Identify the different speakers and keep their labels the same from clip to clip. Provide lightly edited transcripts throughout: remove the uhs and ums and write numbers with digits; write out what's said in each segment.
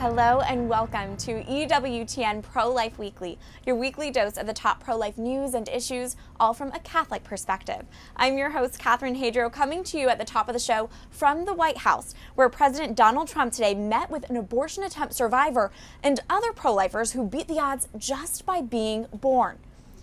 Speaker 1: Hello and welcome to EWTN Pro-Life Weekly, your weekly dose of the top pro-life news and issues, all from a Catholic perspective. I'm your host, Catherine Hadro, coming to you at the top of the show from the White House, where President Donald Trump today met with an abortion attempt survivor and other pro-lifers who beat the odds just by being born.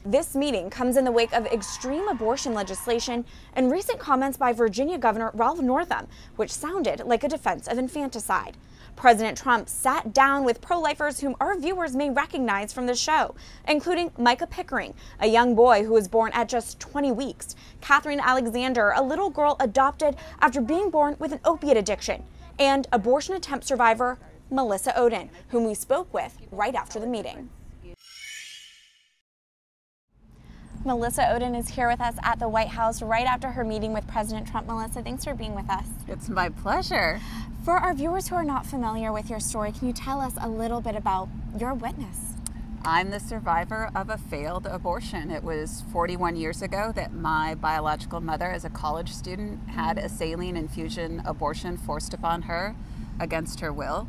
Speaker 1: This meeting comes in the wake of extreme abortion legislation and recent comments by Virginia Governor Ralph Northam, which sounded like a defense of infanticide. President Trump sat down with pro-lifers whom our viewers may recognize from the show, including Micah Pickering, a young boy who was born at just 20 weeks, Catherine Alexander, a little girl adopted after being born with an opiate addiction, and abortion attempt survivor Melissa Ohden, whom we spoke with right after the meeting. Melissa Ohden is here with us at the White House right after her meeting with President Trump. Melissa, thanks for being with us.
Speaker 2: It's my pleasure.
Speaker 1: For our viewers who are not familiar with your story, can you tell us a little bit about your witness?
Speaker 2: I'm the survivor of a failed abortion. It was 41 years ago that my biological mother, as a college student, had a saline infusion abortion forced upon her against her will.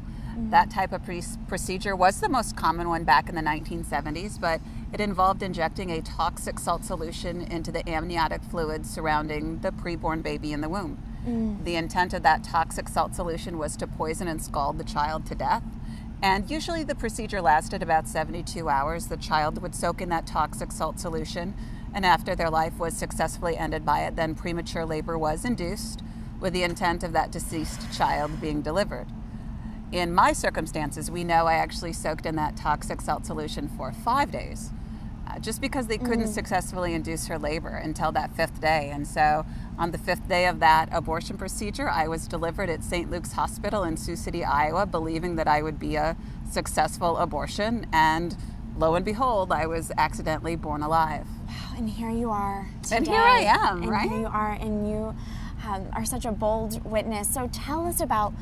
Speaker 2: That type of procedure was the most common one back in the 1970s, but it involved injecting a toxic salt solution into the amniotic fluid surrounding the preborn baby in the womb. The intent of that toxic salt solution was to poison and scald the child to death. And usually the procedure lasted about 72 hours. The child would soak in that toxic salt solution, and after their life was successfully ended by it, then premature labor was induced with the intent of that deceased child being delivered. In my circumstances, we know I actually soaked in that toxic salt solution for 5 days, just because they couldn't successfully induce her labor until that 5th day. And so on the 5th day of that abortion procedure, I was delivered at St. Luke's Hospital in Sioux City, Iowa, believing that I would be a successful abortion. And lo and behold, I was accidentally born alive.
Speaker 1: Wow, and here you are today.
Speaker 2: And here I am,
Speaker 1: and
Speaker 2: right?
Speaker 1: Here you are, and you are such a bold witness. So tell us about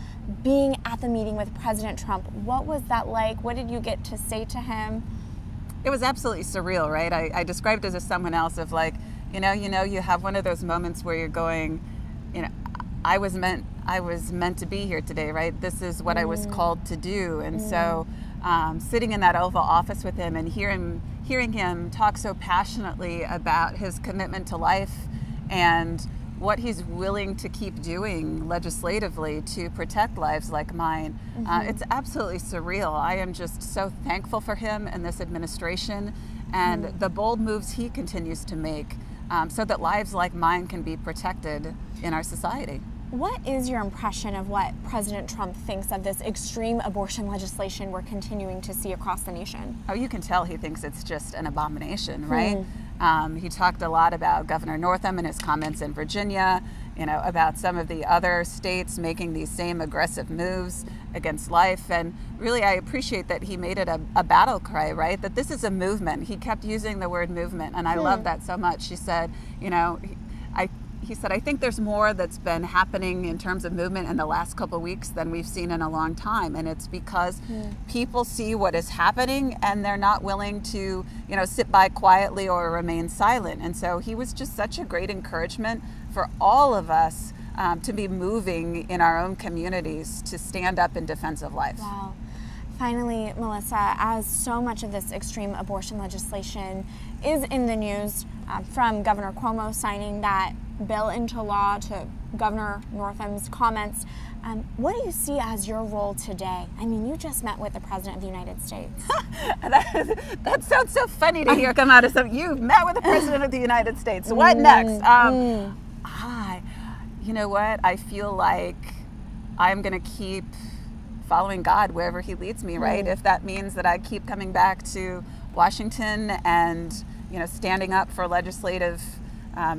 Speaker 1: being at the meeting with President Trump. What was that like? What did you get to say to him?
Speaker 2: It was absolutely surreal, right? I described it as someone else of like, you have one of those moments where you're going, I was meant to be here today, right? This is what I was called to do. And so sitting in that Oval Office with him and hearing him talk so passionately about his commitment to life and what he's willing to keep doing legislatively to protect lives like mine. It's absolutely surreal. I am just so thankful for him and this administration and the bold moves he continues to make so that lives like mine can be protected in our society.
Speaker 1: What is your impression of what President Trump thinks of this extreme abortion legislation we're continuing to see across the nation?
Speaker 2: Oh, you can tell he thinks it's just an abomination, right? He talked a lot about Governor Northam and his comments in Virginia, about some of the other states making these same aggressive moves against life. And really, I appreciate that he made it a battle cry, right? That this is a movement. He kept using the word movement, and I love that so much. He said, he said, I think there's more that's been happening in terms of movement in the last couple of weeks than we've seen in a long time. And it's because people see what is happening and they're not willing to, sit by quietly or remain silent. And so he was just such a great encouragement for all of us to be moving in our own communities to stand up in defense of life.
Speaker 1: Wow. Finally, Melissa, as so much of this extreme abortion legislation is in the news, from Governor Cuomo signing that bill into law to Governor Northam's comments, what do you see as your role today? I mean, you just met with the President of the United States.
Speaker 2: That sounds so funny to hear come out of some. You've met with the President of the United States. What next? You know what? I feel like I'm going to keep following God wherever he leads me, right? If that means that I keep coming back to Washington and, standing up for legislative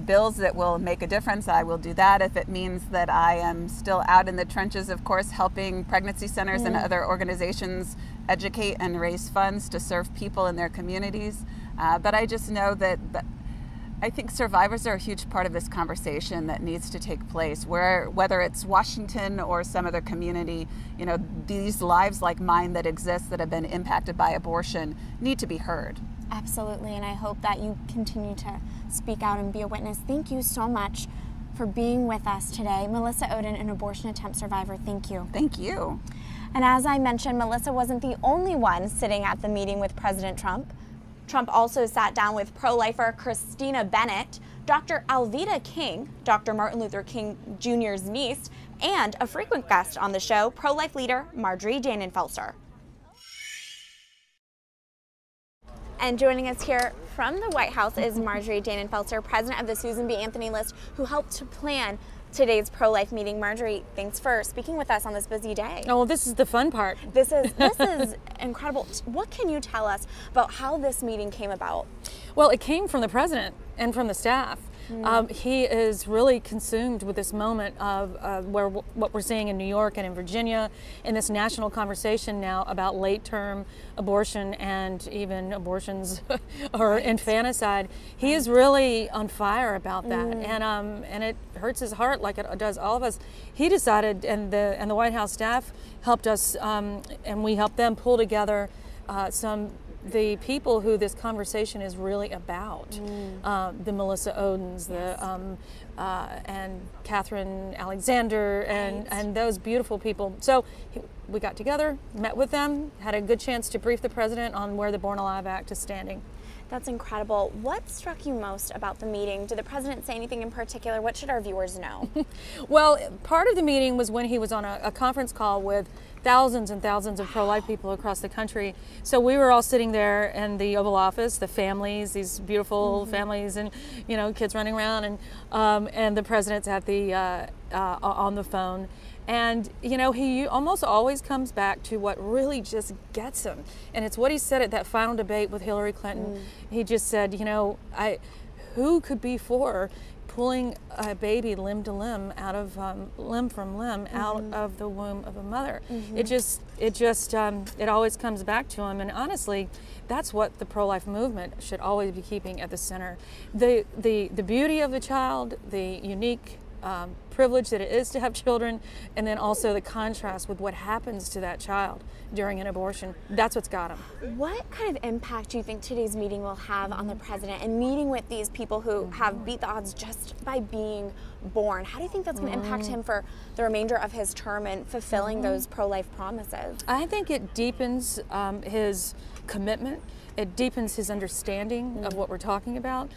Speaker 2: bills that will make a difference, I will do that. If it means that I am still out in the trenches, of course, helping pregnancy centers and other organizations educate and raise funds to serve people in their communities. But I just know that I think survivors are a huge part of this conversation that needs to take place, whether it's Washington or some other community, these lives like mine that exist that have been impacted by abortion need to be heard.
Speaker 1: Absolutely, and I hope that you continue to speak out and be a witness. Thank you so much for being with us today. Melissa Ohden, an abortion attempt survivor, thank you.
Speaker 2: Thank you.
Speaker 1: And as I mentioned, Melissa wasn't the only one sitting at the meeting with President Trump. Trump also sat down with pro-lifer Christina Bennett, Dr. Alveda King, Dr. Martin Luther King Jr.'s niece, and a frequent guest on the show, pro-life leader Marjorie Dannenfelser. And joining us here from the White House is Marjorie Dannenfelser, president of the Susan B. Anthony List, who helped to plan today's pro-life meeting. Marjorie, thanks for speaking with us on this busy day.
Speaker 3: Oh, well, this is the fun part.
Speaker 1: This is incredible. What can you tell us about how this meeting came about?
Speaker 3: Well, it came from the president and from the staff. He is really consumed with this moment of what we're seeing in New York and in Virginia, in this national conversation now about late-term abortion and even abortions or infanticide. He is really on fire about that, and it hurts his heart like it does all of us. He decided, and the White House staff helped us, and we helped them pull together the people who this conversation is really about, the Melissa Odens, and Catherine Alexander, and those beautiful people. So we got together, met with them, had a good chance to brief the president on where the Born Alive Act is standing.
Speaker 1: That's incredible. What struck you most about the meeting? Did the president say anything in particular? What should our viewers know?
Speaker 3: Well, part of the meeting was when he was on a conference call with thousands and thousands of pro-life people across the country. So we were all sitting there in the Oval Office, the families, these beautiful families, and kids running around, and the president's at the on the phone. And he almost always comes back to what really just gets him, and it's what he said at that final debate with Hillary Clinton. He just said, who could be for pulling a baby limb to limb out of limb from limb out of the womb of a mother? It always comes back to him, and honestly, that's what the pro-life movement should always be keeping at the center. The beauty of the child, the unique privilege that it is to have children, and then also the contrast with what happens to that child during an abortion. That's what's got him.
Speaker 1: What kind of impact do you think today's meeting will have on the president and meeting with these people who have beat the odds just by being born? How do you think that's going to impact him for the remainder of his term and fulfilling those pro-life promises?
Speaker 3: I think it deepens his commitment. It deepens his understanding of what we're talking about.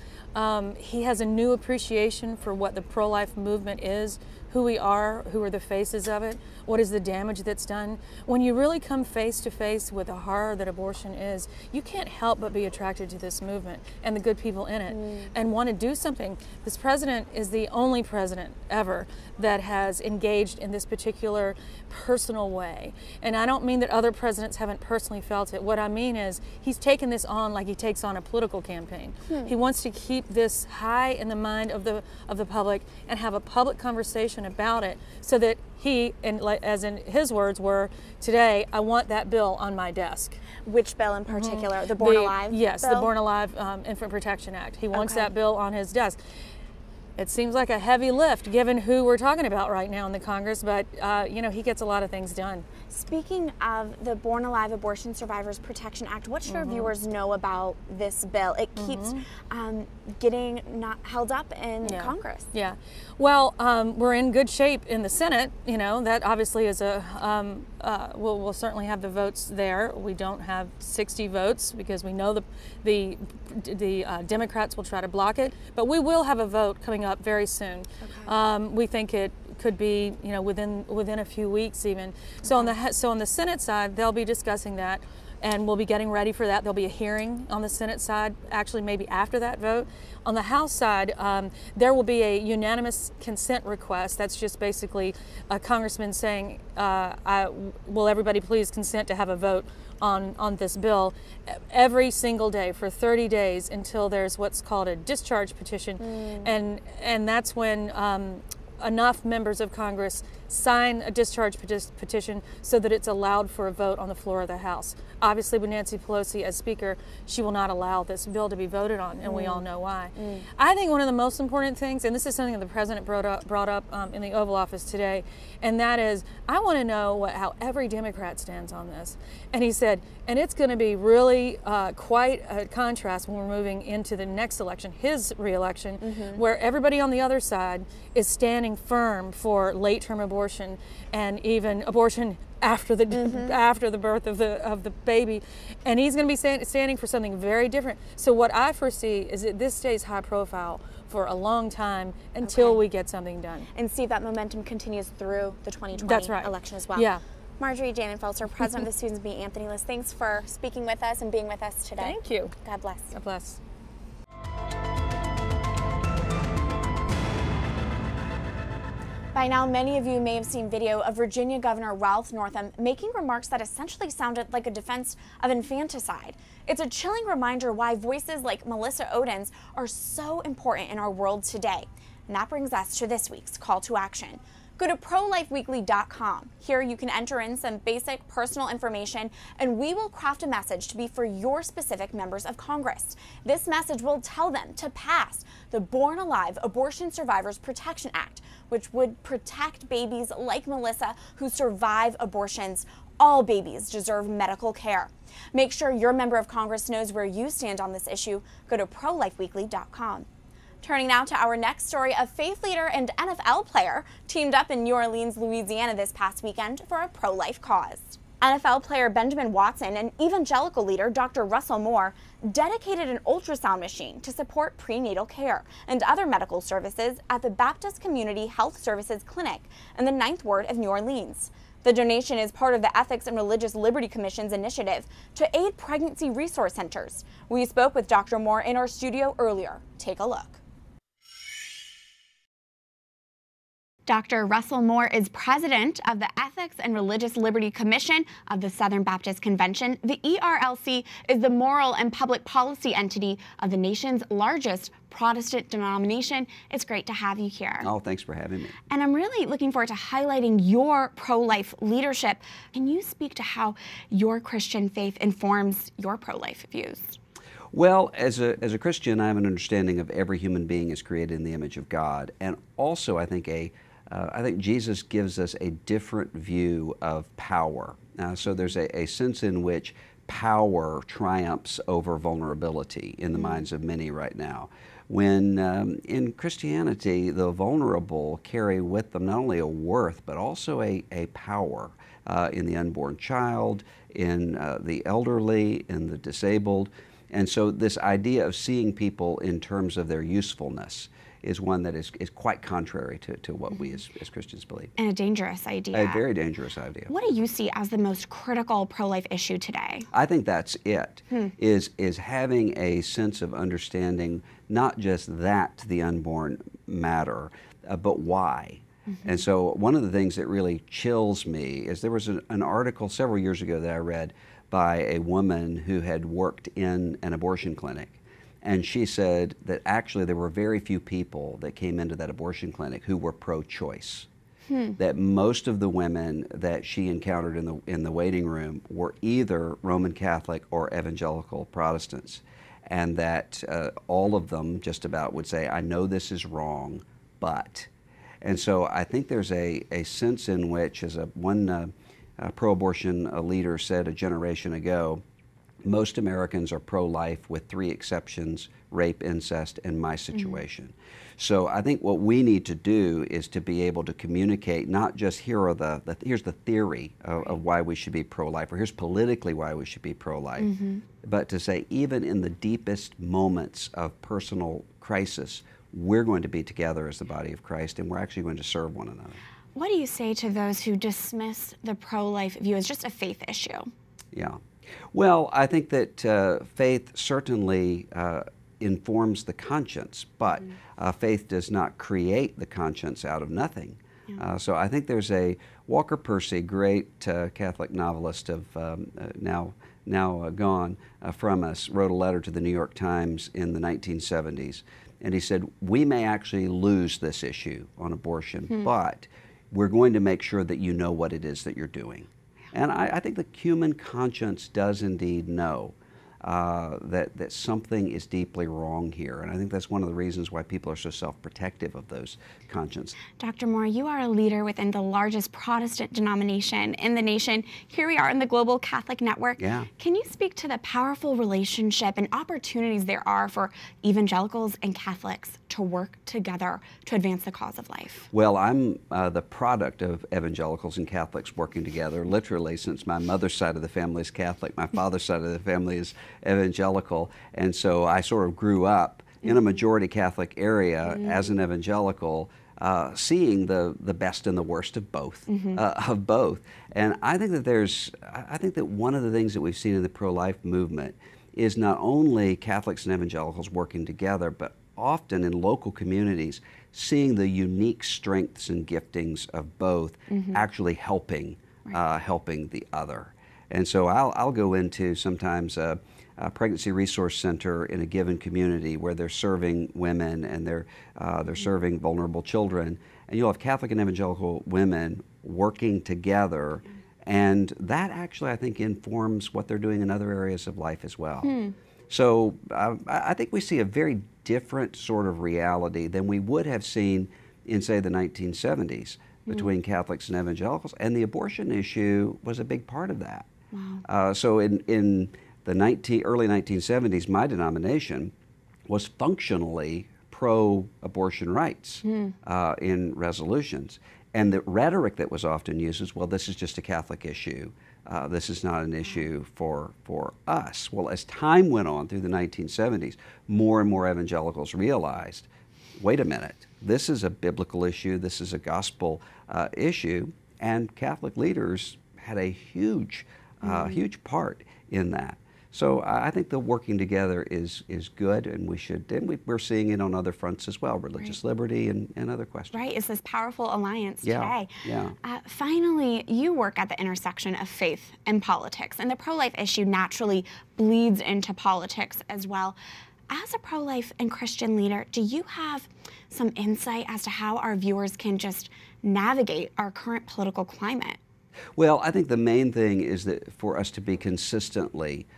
Speaker 3: He has a new appreciation for what the pro-life movement is, who we are, who are the faces of it, what is the damage that's done. When you really come face to face with the horror that abortion is, you can't help but be attracted to this movement and the good people in it and want to do something. This president is the only president ever that has engaged in this particular personal way. And I don't mean that other presidents haven't personally felt it. What I mean is he's taken this on like he takes on a political campaign. He wants to keep this high in the mind of the public and have a public conversation about it, so that he, and as in his words were today, I want that bill on my desk.
Speaker 1: Which bill in particular? The Born Alive
Speaker 3: Yes,
Speaker 1: bill?
Speaker 3: The Born Alive Infant Protection Act. He wants that bill on his desk. It seems like a heavy lift given who we're talking about right now in the Congress, but he gets a lot of things done.
Speaker 1: Speaking of the Born Alive Abortion Survivors Protection Act, what should our viewers know about this bill? It keeps getting not held up in Congress.
Speaker 3: Yeah. Well, we're in good shape in the Senate. That obviously is we'll certainly have the votes there. We don't have 60 votes because we know the Democrats will try to block it, but we will have a vote coming up very soon. Okay. We think it could be within a few weeks even. So on the Senate side, they'll be discussing that, and we'll be getting ready for that. There'll be a hearing on the Senate side, actually maybe after that vote. On the House side, there will be a unanimous consent request. That's just basically a congressman saying, will everybody please consent to have a vote on this bill every single day for 30 days until there's what's called a discharge petition. And that's when enough members of Congress sign a discharge petition so that it's allowed for a vote on the floor of the House. Obviously, with Nancy Pelosi as Speaker, she will not allow this bill to be voted on, and we all know why. I think one of the most important things, and this is something that the President brought up in the Oval Office today, and that is, I want to know how every Democrat stands on this. And he said, and it's going to be really quite a contrast when we're moving into the next election, his re-election, where everybody on the other side is standing standing firm for late-term abortion and even abortion after the after the birth of the baby, and he's going to be standing for something very different. So what I foresee is that this stays high profile for a long time until we get something done.
Speaker 1: And see if that momentum continues through the 2020
Speaker 3: That's right.
Speaker 1: election as well.
Speaker 3: Yeah.
Speaker 1: Marjorie Dannenfelser, president of the Students Be Anthony List, thanks for speaking with us and being with us today.
Speaker 3: Thank you.
Speaker 1: God bless.
Speaker 3: God bless.
Speaker 1: By now, many of you may have seen video of Virginia Governor Ralph Northam making remarks that essentially sounded like a defense of infanticide. It's a chilling reminder why voices like Melissa Oden's are so important in our world today. And that brings us to this week's call to action. Go to prolifeweekly.com. Here you can enter in some basic personal information, and we will craft a message to be for your specific members of Congress. This message will tell them to pass the Born Alive Abortion Survivors Protection Act, which would protect babies like Melissa who survive abortions. All babies deserve medical care. Make sure your member of Congress knows where you stand on this issue. Go to prolifeweekly.com. Turning now to our next story, a faith leader and NFL player teamed up in New Orleans, Louisiana this past weekend for a pro-life cause. NFL player Benjamin Watson and evangelical leader Dr. Russell Moore dedicated an ultrasound machine to support prenatal care and other medical services at the Baptist Community Health Services Clinic in the 9th Ward of New Orleans. The donation is part of the Ethics and Religious Liberty Commission's initiative to aid pregnancy resource centers. We spoke with Dr. Moore in our studio earlier. Take a look. Dr. Russell Moore is president of the Ethics and Religious Liberty Commission of the Southern Baptist Convention. The ERLC is the moral and public policy entity of the nation's largest Protestant denomination. It's great to have you here.
Speaker 4: Oh, thanks for having me.
Speaker 1: And I'm really looking forward to highlighting your pro-life leadership. Can you speak to how your Christian faith informs your pro-life views?
Speaker 4: Well, as a Christian, I have an understanding of every human being is created in the image of God, and also I think Jesus gives us a different view of power. So there's a sense in which power triumphs over vulnerability in the minds of many right now. When in Christianity, the vulnerable carry with them not only a worth, but also a power in the unborn child, in the elderly, in the disabled. And so this idea of seeing people in terms of their usefulness is one that is quite contrary to what we as Christians believe.
Speaker 1: And a dangerous idea.
Speaker 4: A very dangerous idea.
Speaker 1: What do you see as the most critical pro-life issue today?
Speaker 4: I think that's it, is having a sense of understanding not just that the unborn matter, but why. And so one of the things that really chills me is there was an article several years ago that I read by a woman who had worked in an abortion clinic. And she said that actually there were very few people that came into that abortion clinic who were pro-choice. That most of the women that she encountered in the waiting room were either Roman Catholic or evangelical Protestants. And that all of them just about would say, I know this is wrong, but. And so I think there's a sense in which, as one pro-abortion leader said a generation ago, most Americans are pro-life with 3 exceptions: rape, incest, and my situation. So I think what we need to do is to be able to communicate not just here's the theory of why we should be pro-life, or here's politically why we should be pro-life, but to say even in the deepest moments of personal crisis, we're going to be together as the body of Christ, and we're actually going to serve one another.
Speaker 1: What do you say to those who dismiss the pro-life view as just a faith issue?
Speaker 4: Yeah. Well, I think that faith certainly informs the conscience, but faith does not create the conscience out of nothing. So I think there's a Walker Percy, great Catholic novelist of now gone from us, wrote a letter to the New York Times in the 1970s, and he said, we may actually lose this issue on abortion, but we're going to make sure that you know what it is that you're doing. And I think the human conscience does indeed know. that something is deeply wrong here. And I think that's one of the reasons why people are so self-protective of those consciences.
Speaker 1: Dr. Moore, you are a leader within the largest Protestant denomination in the nation. Here we are in the Global Catholic Network.
Speaker 4: Yeah.
Speaker 1: Can you speak to the powerful relationship and opportunities there are for evangelicals and Catholics to work together to advance the cause of life?
Speaker 4: Well, I'm the product of evangelicals and Catholics working together, literally, since my mother's side of the family is Catholic, my father's side of the family is evangelical, and so I sort of grew up in a majority Catholic area as an evangelical, seeing the best and the worst of both, And I think that one of the things that we've seen in the pro-life movement is not only Catholics and evangelicals working together, but often in local communities, seeing the unique strengths and giftings of both actually helping the other. And so I'll go into sometimes a pregnancy resource center in a given community where they're serving women and they're serving vulnerable children, and you'll have Catholic and evangelical women working together, and that actually, I think, informs what they're doing in other areas of life as well. So I think we see a very different sort of reality than we would have seen in, say, the 1970s between Catholics and evangelicals, and the abortion issue was a big part of that.
Speaker 1: Wow.
Speaker 4: So in the early 1970s, my denomination was functionally pro-abortion rights in resolutions. And the rhetoric that was often used is, well, this is just a Catholic issue. This is not an issue for us. Well, as time went on through the 1970s, more and more evangelicals realized, wait a minute, this is a biblical issue, this is a gospel issue, and Catholic leaders had a huge part in that. So I think the working together is good, and we're seeing it on other fronts as well, religious liberty and other questions.
Speaker 1: Right, it's this powerful alliance today.
Speaker 4: Yeah.
Speaker 1: Finally, you work at the intersection of faith and politics, and the pro-life issue naturally bleeds into politics as well. As a pro-life and Christian leader, do you have some insight as to how our viewers can just navigate our current political climate?
Speaker 4: Well, I think the main thing is that for us to be consistently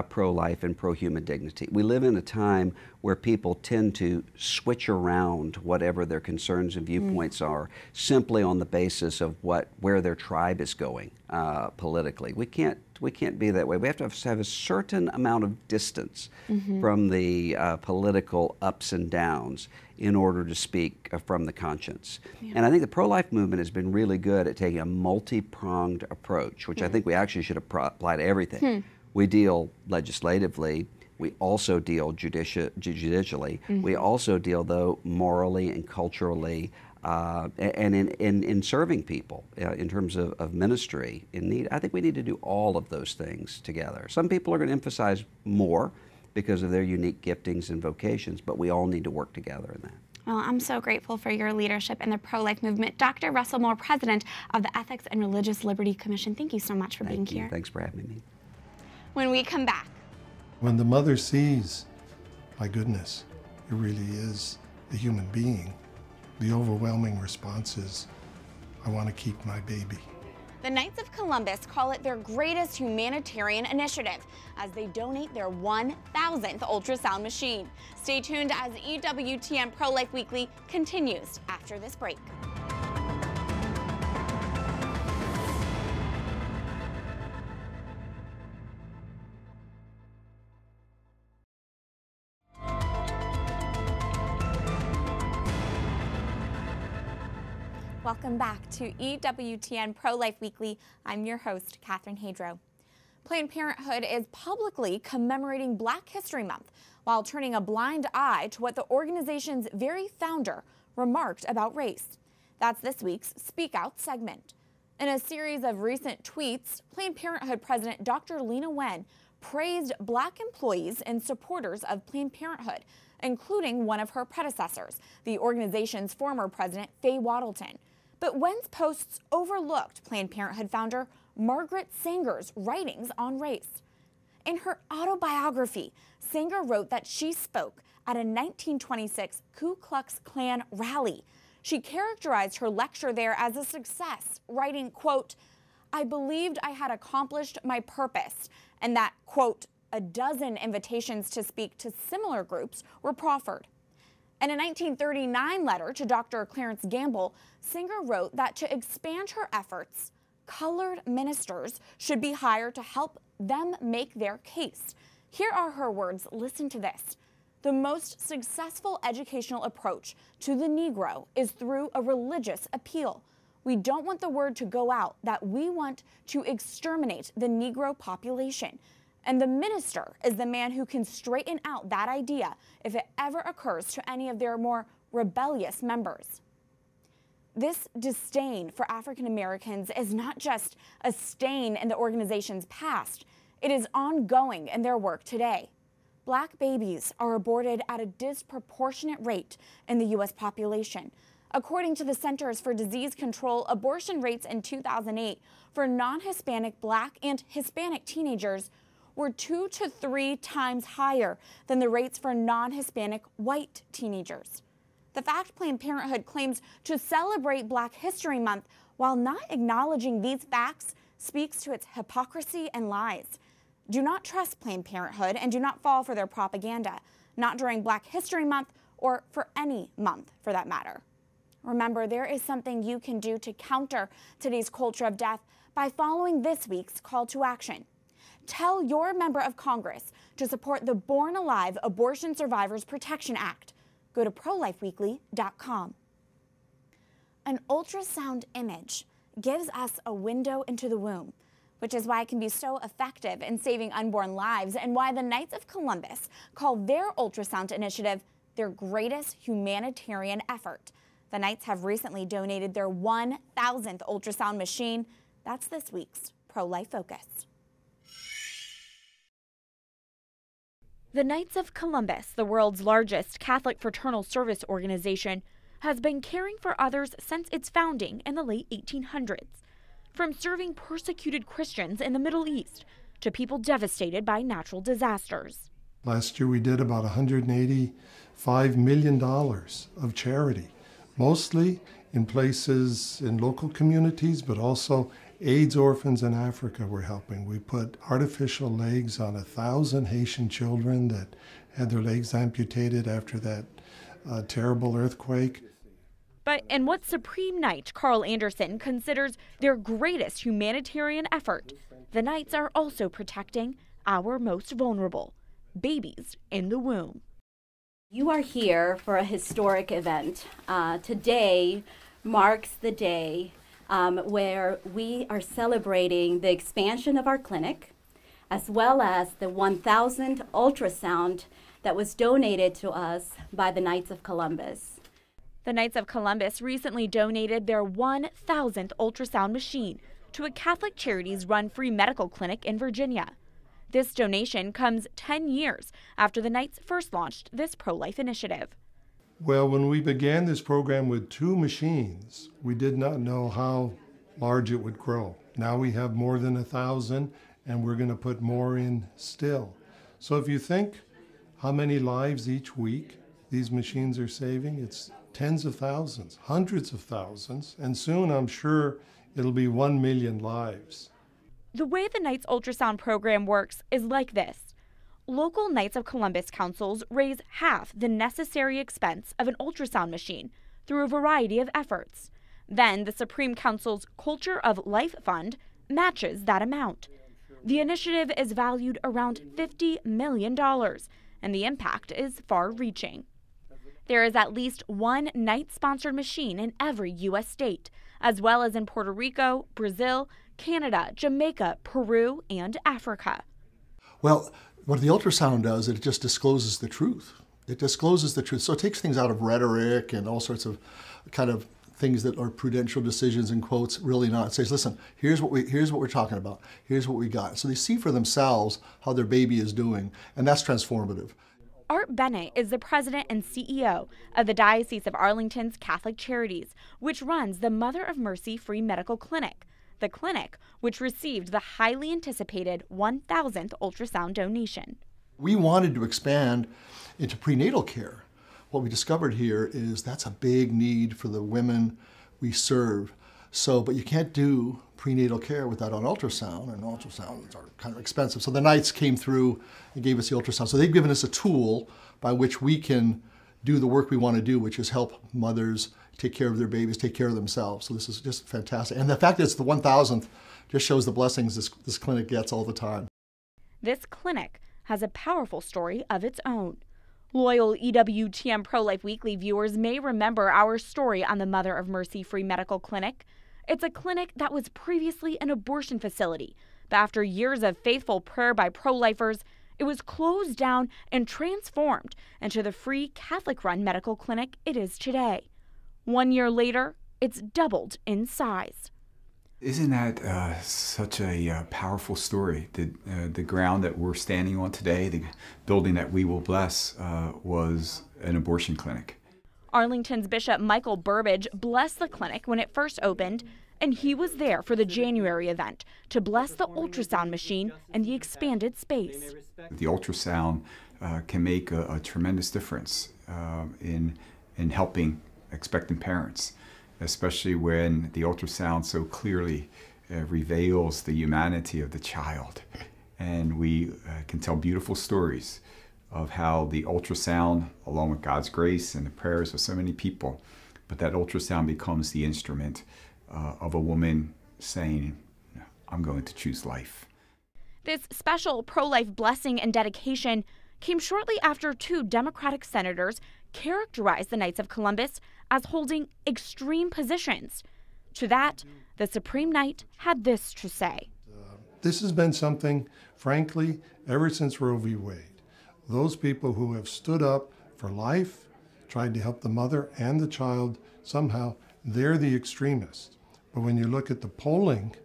Speaker 4: pro-life and pro-human dignity. We live in a time where people tend to switch around whatever their concerns and viewpoints are simply on the basis of where their tribe is going politically. We can't be that way. We have to have a certain amount of distance from the political ups and downs in order to speak from the conscience. And I think the pro-life movement has been really good at taking a multi-pronged approach, which I think we actually should apply to everything. We deal legislatively. We also deal judicially. We also deal, though, morally and culturally, and in serving people in terms of ministry in need. I think we need to do all of those things together. Some people are going to emphasize more because of their unique giftings and vocations, but we all need to work together in that.
Speaker 1: Well, I'm so grateful for your leadership in the pro-life movement. Dr. Russell Moore, President of the Ethics and Religious Liberty Commission, thank you so much for being here.
Speaker 4: Thanks for having me.
Speaker 1: When we come back.
Speaker 5: When the mother sees, my goodness, it really is a human being, the overwhelming response is, I want to keep my baby.
Speaker 1: The Knights of Columbus call it their greatest humanitarian initiative as they donate their 1,000th ultrasound machine. Stay tuned as EWTN Pro-Life Weekly continues after this break. Welcome back to EWTN Pro-Life Weekly. I'm your host, Catherine Hadro. Planned Parenthood is publicly commemorating Black History Month while turning a blind eye to what the organization's very founder remarked about race. That's this week's Speak Out segment. In a series of recent tweets, Planned Parenthood President Dr. Lena Wen praised Black employees and supporters of Planned Parenthood, including one of her predecessors, the organization's former president, Faye Waddleton. But Wen's posts overlooked Planned Parenthood founder Margaret Sanger's writings on race. In her autobiography, Sanger wrote that she spoke at a 1926 Ku Klux Klan rally. She characterized her lecture there as a success, writing, quote, I believed I had accomplished my purpose and that, quote, a dozen invitations to speak to similar groups were proffered. In a 1939 letter to Dr. Clarence Gamble, Singer wrote that to expand her efforts, colored ministers should be hired to help them make their case. Here are her words. Listen to this. The most successful educational approach to the Negro is through a religious appeal. We don't want the word to go out that we want to exterminate the Negro population. And the minister is the man who can straighten out that idea if it ever occurs to any of their more rebellious members. This disdain for African Americans is not just a stain in the organization's past, it is ongoing in their work today. Black babies are aborted at a disproportionate rate in the U.S. population. According to the Centers for Disease Control, abortion rates in 2008 for non-Hispanic Black and Hispanic teenagers were 2 to 3 times higher than the rates for non-Hispanic white teenagers. The fact Planned Parenthood claims to celebrate Black History Month while not acknowledging these facts speaks to its hypocrisy and lies. Do not trust Planned Parenthood and do not fall for their propaganda, not during Black History Month or for any month for that matter. Remember, there is something you can do to counter today's culture of death by following this week's call to action. Tell your member of Congress to support the Born Alive Abortion Survivors Protection Act. Go to prolifeweekly.com. An ultrasound image gives us a window into the womb, which is why it can be so effective in saving unborn lives and why the Knights of Columbus call their ultrasound initiative their greatest humanitarian effort. The Knights have recently donated their 1,000th ultrasound machine. That's this week's Pro-Life Focus. The Knights of Columbus, the world's largest Catholic fraternal service organization, has been caring for others since its founding in the late 1800s. From serving persecuted Christians in the Middle East to people devastated by natural disasters.
Speaker 5: Last year we did about $185 million of charity, mostly in places in local communities, but also AIDS orphans in Africa we're helping. We put artificial legs on 1,000 Haitian children that had their legs amputated after that terrible earthquake.
Speaker 1: But in what Supreme Knight Carl Anderson considers their greatest humanitarian effort, the Knights are also protecting our most vulnerable, babies in the womb.
Speaker 6: You are here for a historic event. Today marks the day where we are celebrating the expansion of our clinic, as well as the 1,000th ultrasound that was donated to us by the Knights of Columbus.
Speaker 1: The Knights of Columbus recently donated their 1,000th ultrasound machine to a Catholic Charities-run free medical clinic in Virginia. This donation comes 10 years after the Knights first launched this pro-life initiative.
Speaker 5: Well, when we began this program with 2 machines, we did not know how large it would grow. Now we have more than 1,000, and we're going to put more in still. So if you think how many lives each week these machines are saving, it's tens of thousands, hundreds of thousands, and soon I'm sure it'll be 1 million lives.
Speaker 1: The way the Knights ultrasound program works is like this. Local Knights of Columbus councils raise half the necessary expense of an ultrasound machine through a variety of efforts. Then the Supreme Council's Culture of Life Fund matches that amount. The initiative is valued around $50 million, and the impact is far-reaching. There is at least 1 Knight-sponsored machine in every U.S. state, as well as in Puerto Rico, Brazil, Canada, Jamaica, Peru, and Africa.
Speaker 7: Well, what the ultrasound does, it just discloses the truth. It discloses the truth. So it takes things out of rhetoric and all sorts of kind of things that are prudential decisions and quotes, really not. It says, listen, here's what we're talking about. Here's what we got. So they see for themselves how their baby is doing, and that's transformative.
Speaker 1: Art Bennett is the president and CEO of the Diocese of Arlington's Catholic Charities, which runs the Mother of Mercy Free Medical Clinic, the clinic which received the highly anticipated 1,000th ultrasound donation.
Speaker 7: We wanted to expand into prenatal care. What we discovered here is that's a big need for the women we serve. So, but you can't do prenatal care without an ultrasound, and ultrasounds are kind of expensive. So the Knights came through and gave us the ultrasound. So they've given us a tool by which we can do the work we want to do, which is help mothers take care of their babies, take care of themselves. So this is just fantastic. And the fact that it's the 1,000th just shows the blessings this clinic gets all the time.
Speaker 1: This clinic has a powerful story of its own. Loyal EWTN Pro-Life Weekly viewers may remember our story on the Mother of Mercy Free Medical Clinic. It's a clinic that was previously an abortion facility, but after years of faithful prayer by pro-lifers, it was closed down and transformed into the free Catholic-run medical clinic it is today. 1 year later, it's doubled in size.
Speaker 8: Isn't that such a powerful story? The ground that we're standing on today, the building that we will bless, was an abortion clinic.
Speaker 1: Arlington's Bishop Michael Burbidge blessed the clinic when it first opened, and he was there for the January event to bless the ultrasound machine and the expanded space.
Speaker 8: The ultrasound can make a tremendous difference in helping expectant parents, especially when the ultrasound so clearly reveals the humanity of the child. And we can tell beautiful stories of how the ultrasound, along with God's grace and the prayers of so many people, but that ultrasound becomes the instrument of a woman saying, I'm going to choose life.
Speaker 1: This special pro-life blessing and dedication came shortly after 2 Democratic senators characterized the Knights of Columbus as holding extreme positions. To that, the Supreme Knight had this to say.
Speaker 5: This has been something, frankly, ever since Roe v. Wade. Those people who have stood up for life, tried to help the mother and the child, somehow they're the extremists. But when you look at the polling,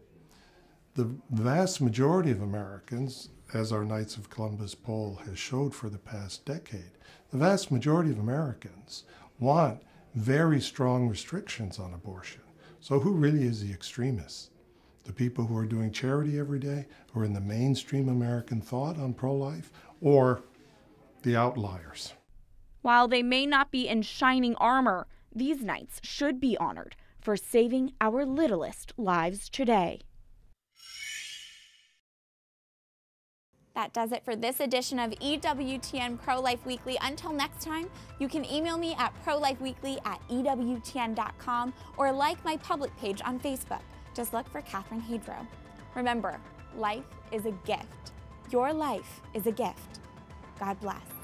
Speaker 5: the vast majority of Americans, as our Knights of Columbus poll has showed for the past decade, the vast majority of Americans want very strong restrictions on abortion. So who really is the extremist? The people who are doing charity every day, who are in the mainstream American thought on pro-life, or the outliers?
Speaker 1: While they may not be in shining armor, these knights should be honored for saving our littlest lives today. That does it for this edition of EWTN Pro-Life Weekly. Until next time, you can email me at prolifeweekly@ewtn.com or like my public page on Facebook. Just look for Catherine Hadro. Remember, life is a gift. Your life is a gift. God bless.